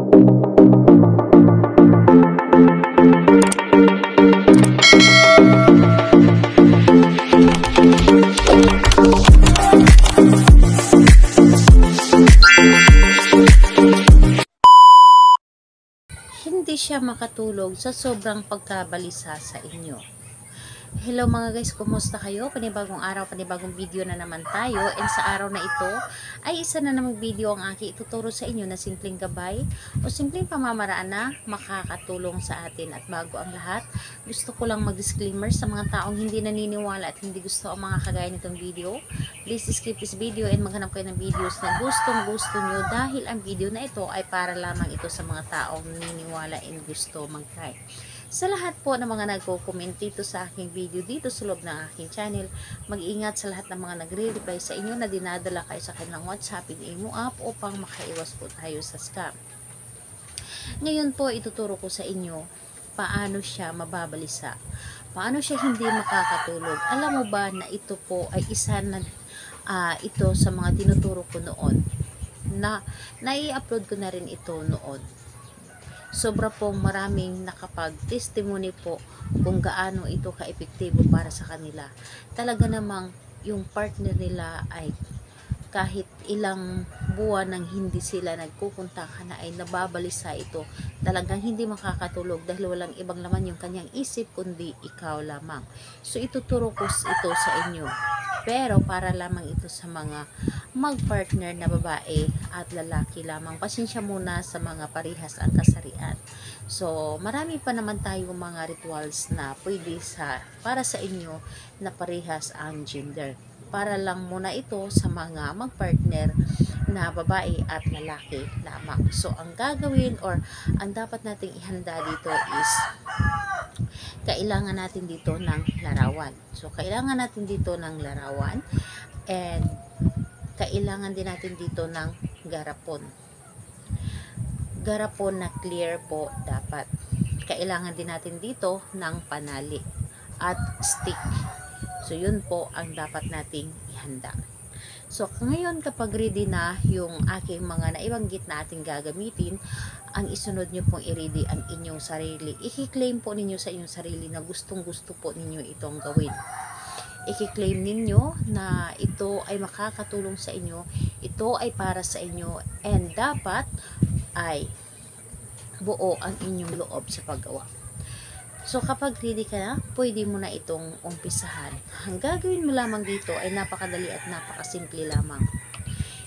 Hindi siya makatulog sa sobrang pagkabalisa sa inyo. Hello mga guys, kumusta kayo? Panibagong araw, panibagong video na naman tayo. And sa araw na ito ay isa na namang video ang aking ituturo sa inyo na simpleng gabay o simpleng pamamaraan na makakatulong sa atin. At bago ang lahat, gusto ko lang mag-disclaimer sa mga taong hindi naniniwala at hindi gusto ang mga kagaya nitong video. Please skip this video and maghanap kayo ng videos na gustong-gusto nyo dahil ang video na ito ay para lamang ito sa mga taong naniniwala and gusto mag-try. Sa lahat po ng mga nagko-comment dito sa aking video dito sa loob ng aking channel, mag-ingat sa lahat ng mga nagre-reply sa inyo na dinadala kayo sa kanilang WhatsApp and Imo app upang makaiwas po tayo sa scam. Ngayon po ituturo ko sa inyo paano siya mababalisa. Paano siya hindi makakatulog. Alam mo ba na ito po ay isa na ito sa mga tinuturo ko noon na nai-upload ko na rin ito noon. Sobra pong maraming nakapag-testimony po kung gaano ito ka-epektibo para sa kanila. Talaga namang yung partner nila ay kahit ilang buwan nang hindi sila nagkukontakan na ay nababalisa ito. Talagang hindi makakatulog dahil walang ibang laman yung kanyang isip kundi ikaw lamang. So ituturo ko ito sa inyo. Pero para lamang ito sa mga mag-partner na babae at lalaki lamang. Pasensya muna sa mga parihas ang kasarian. So, marami pa naman tayong mga rituals na pwede para sa inyo na parihas ang gender. Para lang muna ito sa mga mag-partner na babae at lalaki lamang. So, ang gagawin or ang dapat nating ihanda dito is kailangan natin dito ng larawan. So, kailangan natin dito ng larawan and kailangan din natin dito ng garapon. Garapon na clear po dapat. Kailangan din natin dito ng panali at stick. So, yun po ang dapat nating ihanda. So, ngayon kapag ready na yung aking mga naibanggit na ating gagamitin, ang isunod nyo pong i-ready ang inyong sarili. I-claim po ninyo sa inyong sarili na gustong-gusto po ninyo itong gawin. I-claim ninyo na ito ay makakatulong sa inyo, ito ay para sa inyo, and dapat ay buo ang inyong loob sa paggawa. So, kapag ready ka na, pwede mo na itong umpisahan. Ang gagawin mo lamang dito ay napakadali at napakasimple lamang.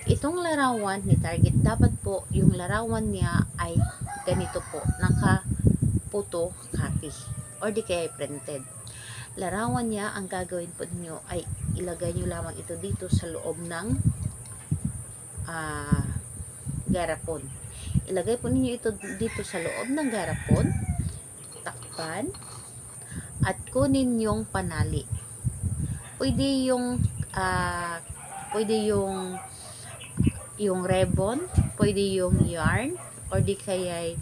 Itong larawan ni Target, dapat po yung larawan niya ay ganito po, naka-photo copy or di kaya printed. Larawan niya, ang gagawin po niyo ay ilagay nyo lamang ito dito sa loob ng garapon. Ilagay po ninyo ito dito sa loob ng garapon, takpan, at kunin yung panali. Pwede yung ribbon, pwede yung yarn, or di kaya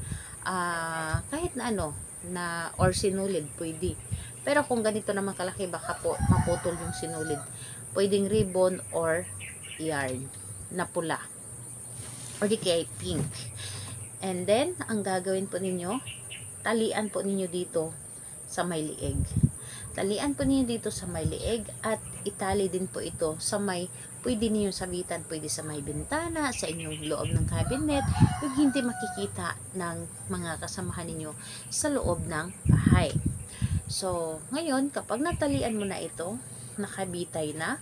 kahit na ano, or sinulid, pwede. Pero kung ganito naman kalaki, baka po maputol yung sinulid. Pwedeng ribbon or yarn na pula, or di kaya pink. And then, ang gagawin po ninyo, talian po ninyo dito sa may lieg. Talian po ninyo dito sa may lieg at itali din po ito sa may, pwede ninyo sabitan, pwede sa may bintana, sa inyong loob ng cabinet, yung hindi makikita ng mga kasamahan ninyo sa loob ng bahay. So, ngayon, kapag natalian mo na ito, nakabitay na,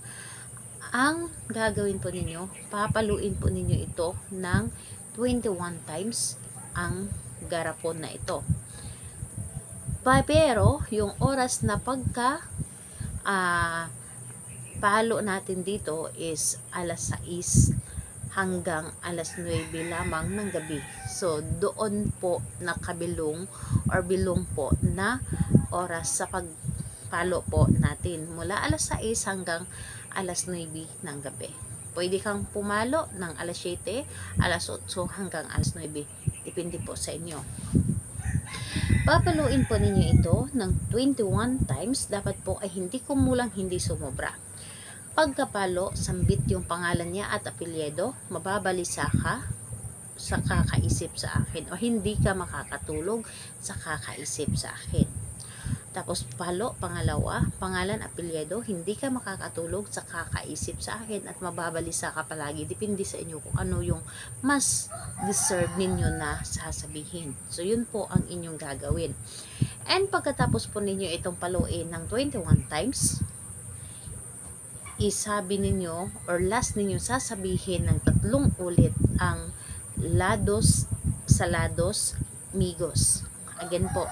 ang gagawin po ninyo, papaluin po ninyo ito ng 21 times ang garapon na ito. Pero, yung oras na pagka palo natin dito is alas 6 hanggang alas 9 lamang ng gabi. So, doon po nakabilong or bilong po na oras sa pagpalo po natin. Mula alas 6 hanggang alas 9 ng gabi. Pwede kang pumalo ng alas 7, alas 8 hanggang alas 9. Depende po sa inyo. Papaluin po ninyo ito ng 21 times. Dapat po ay hindi kumulang, hindi sumobra. Pagkapalo, sambit yung pangalan niya at apelyido, mababalisa ka sa kakaisip sa akin, o hindi ka makakatulog sa kakaisip sa akin. Tapos palo, pangalawa, pangalan, apelyido, hindi ka makakatulog sa kakaisip sa akin at mababalisa ka palagi. Depende sa inyo kung ano yung mas deserve ninyo na sasabihin. So, yun po ang inyong gagawin. And pagkatapos po ninyo itong paluin ng 21 times, isabi ninyo or last ninyo sasabihin ng 3 ulit ang lados, salados, migos. Again po,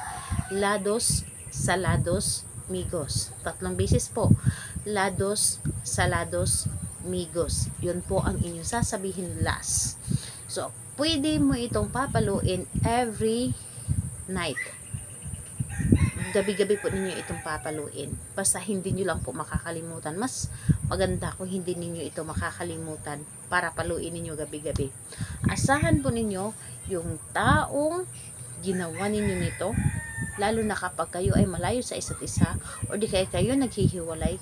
lados, salados, migos. 3 beses po. Lados, salados, migos. Yun po ang inyong sasabihin last. So, pwede mo itong papaluin every night. Gabi-gabi po ninyo itong papaluin. Basta hindi nyo lang po makakalimutan. Mas maganda kung hindi ninyo ito makakalimutan para paluin ninyo gabi-gabi. Asahan po ninyo yung taong ginawa ninyo nito, lalo na kapag kayo ay malayo sa isa't isa o di kayo naghihiwalay,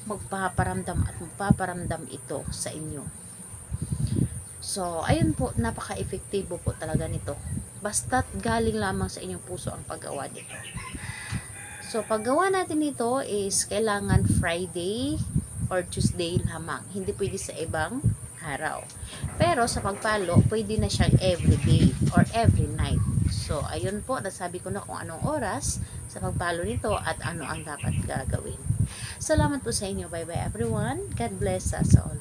magpaparamdam at magpaparamdam ito sa inyo. So, ayun po, napaka-efektibo po talaga nito. Basta't galing lamang sa inyong puso ang paggawa nito. So, paggawa natin nito is kailangan Friday or Tuesday lamang. Hindi pwede sa ibang araw. Pero sa pagpalo, pwede na siyang everyday or every night. So, ayun po, nasabi ko na kung anong oras sa pagpalo nito at ano ang dapat gagawin. Salamat po sa inyo. Bye-bye everyone. God bless us all.